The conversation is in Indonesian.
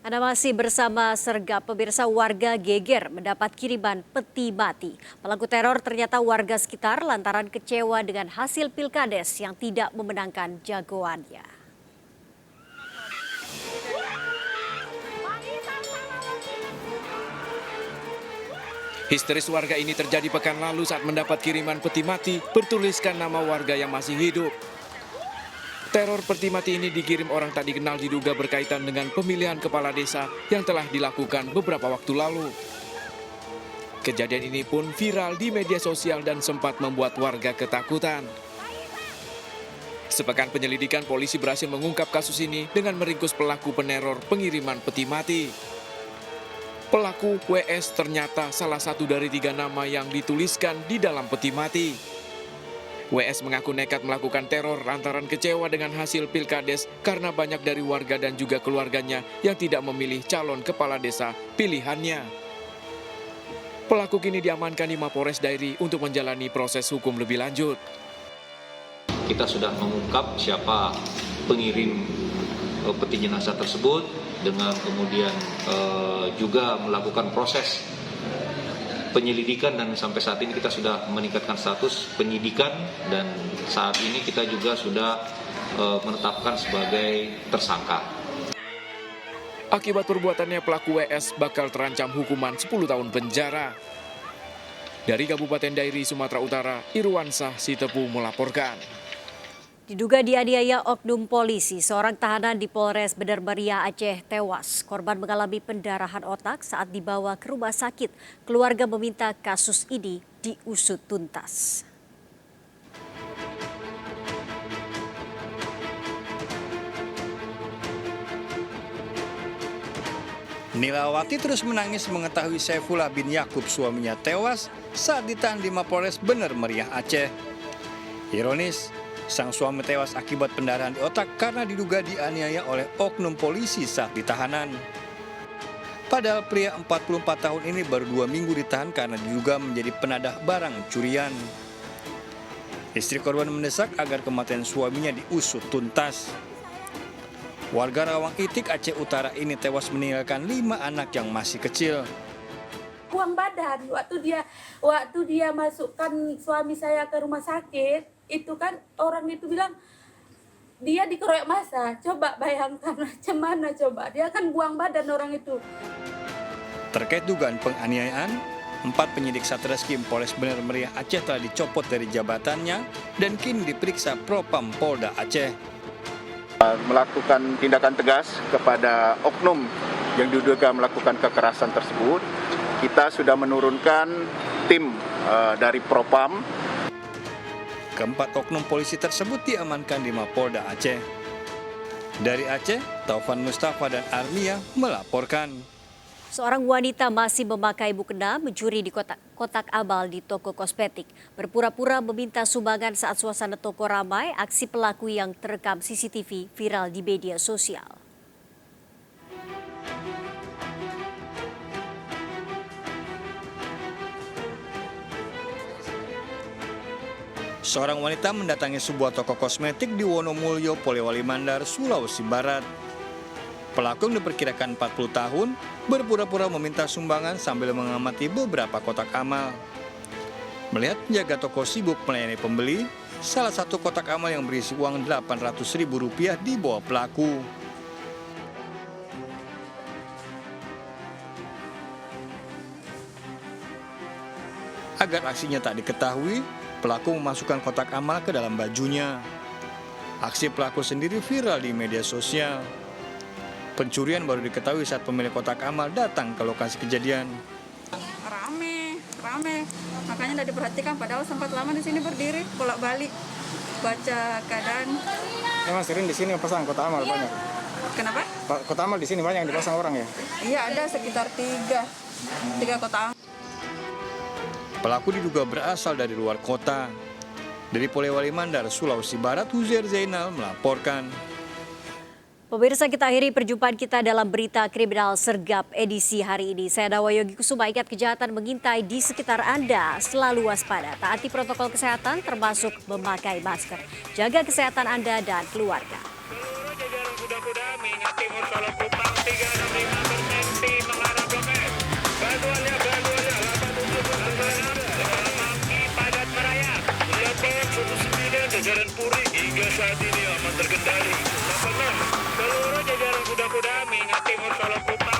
Anda masih bersama Sergap, pemirsa. Warga geger mendapat kiriman peti mati. Pelaku teror ternyata warga sekitar lantaran kecewa dengan hasil pilkades yang tidak memenangkan jagoannya. Histeris warga ini terjadi pekan lalu saat mendapat kiriman peti mati bertuliskan nama warga yang masih hidup. Teror peti mati ini dikirim orang tak dikenal diduga berkaitan dengan pemilihan kepala desa yang telah dilakukan beberapa waktu lalu. Kejadian ini pun viral di media sosial dan sempat membuat warga ketakutan. Sepekan penyelidikan, polisi berhasil mengungkap kasus ini dengan meringkus pelaku peneror pengiriman peti mati. Pelaku WS ternyata salah satu dari 3 nama yang dituliskan di dalam peti mati. WS mengaku nekat melakukan teror lantaran kecewa dengan hasil pilkades karena banyak dari warga dan juga keluarganya yang tidak memilih calon kepala desa pilihannya. Pelaku kini diamankan di Mapores Dairi untuk menjalani proses hukum lebih lanjut. Kita sudah mengungkap siapa pengirim peti jenazah tersebut dengan kemudian juga melakukan proses penyelidikan dan sampai saat ini kita sudah meningkatkan status penyidikan dan saat ini kita juga sudah menetapkan sebagai tersangka. Akibat perbuatannya, pelaku WS bakal terancam hukuman 10 tahun penjara. Dari Kabupaten Dairi, Sumatera Utara, Irwansah Sitepu melaporkan. Diduga dianiaya oknum polisi, seorang tahanan di Polres Bener Meriah Aceh tewas. Korban mengalami pendarahan otak saat dibawa ke rumah sakit. Keluarga meminta kasus ini diusut tuntas. Nilawati terus menangis mengetahui Saifullah bin Yakub, suaminya, tewas saat ditahan di Mapolres Bener Meriah Aceh. Ironis, sang suami tewas akibat pendarahan di otak karena diduga dianiaya oleh oknum polisi saat ditahanan. Padahal pria 44 tahun ini baru 2 minggu ditahan karena diduga menjadi penadah barang curian. Istri korban mendesak agar kematian suaminya diusut tuntas. Warga Rawang Itik, Aceh Utara ini tewas meninggalkan 5 anak yang masih kecil. Buang badan waktu dia masukkan suami saya ke rumah sakit, itu kan orang itu bilang dia dikeroyok massa. Coba bayangkan macam mana coba, dia kan buang badan orang itu. Terkait dugaan penganiayaan, 4 penyidik Satreskrim Polres Bener Meriah Aceh telah dicopot dari jabatannya dan kini diperiksa Propam Polda Aceh. Melakukan tindakan tegas kepada oknum yang diduga melakukan kekerasan tersebut. Kita sudah menurunkan tim dari Propam. Keempat oknum polisi tersebut diamankan di Mapolda Aceh. Dari Aceh, Taufan Mustafa dan Armia melaporkan. Seorang wanita masih memakai mukena mencuri di kotak amal di toko kosmetik. Berpura-pura meminta sumbangan saat suasana toko ramai, aksi pelaku yang terekam CCTV viral di media sosial. Seorang wanita mendatangi sebuah toko kosmetik di Wonomulyo, Polewali Mandar, Sulawesi Barat. Pelaku yang diperkirakan 40 tahun berpura-pura meminta sumbangan sambil mengamati beberapa kotak amal. Melihat penjaga toko sibuk melayani pembeli, salah satu kotak amal yang berisi uang Rp800.000 dibawa pelaku. Agar aksinya tak diketahui, pelaku memasukkan kotak amal ke dalam bajunya. Aksi pelaku sendiri viral di media sosial. Pencurian baru diketahui saat pemilik kotak amal datang ke lokasi kejadian. Rame. Makanya tidak diperhatikan, padahal sempat lama di sini berdiri, bolak-balik, baca keadaan. Emang sering di sini pasang kotak amal banyak? Kenapa? Kotak amal di sini banyak yang dipasang orang ya? Iya, ada sekitar 3 kotak amal. Pelaku diduga berasal dari luar kota. Dari Polewali Mandar, Sulawesi Barat, Huzair Zainal melaporkan. Pemirsa, kita akhiri perjumpaan kita dalam berita kriminal Sergap edisi hari ini. Saya Dawa Yogi Kusuma, ingat kejahatan mengintai di sekitar Anda. Selalu waspada, taati protokol kesehatan termasuk memakai masker. Jaga kesehatan Anda dan keluarga. 365 berhenti mengarah Blok S. Bantuannya, 87 Mangki padat merayap. Lepas 19 jajaran Puri hingga saat ini aman terkendali. 86 seluruh jajaran kuda-kuda Minyak Timur Solo Kuta